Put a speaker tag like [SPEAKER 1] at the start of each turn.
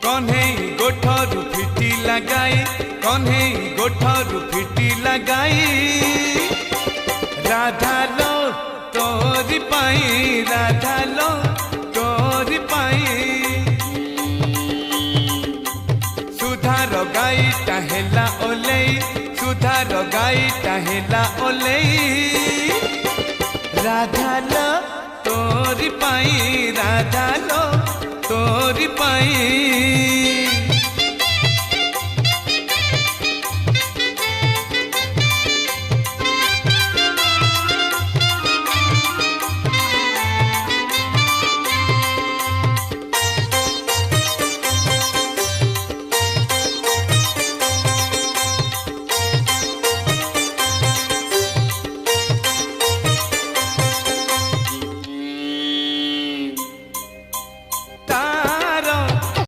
[SPEAKER 1] कन्हई गोठरू फिटी लगाई कन्हई गोठरू फिटी लगाई राधा लो तोरी पाई राधा लो तोरी पाई सुधार गाई टाहेला ओलेई सुधार गाई टाहेला ओलेई राधा लो तोरी पाई राधा लो तोरी पाई।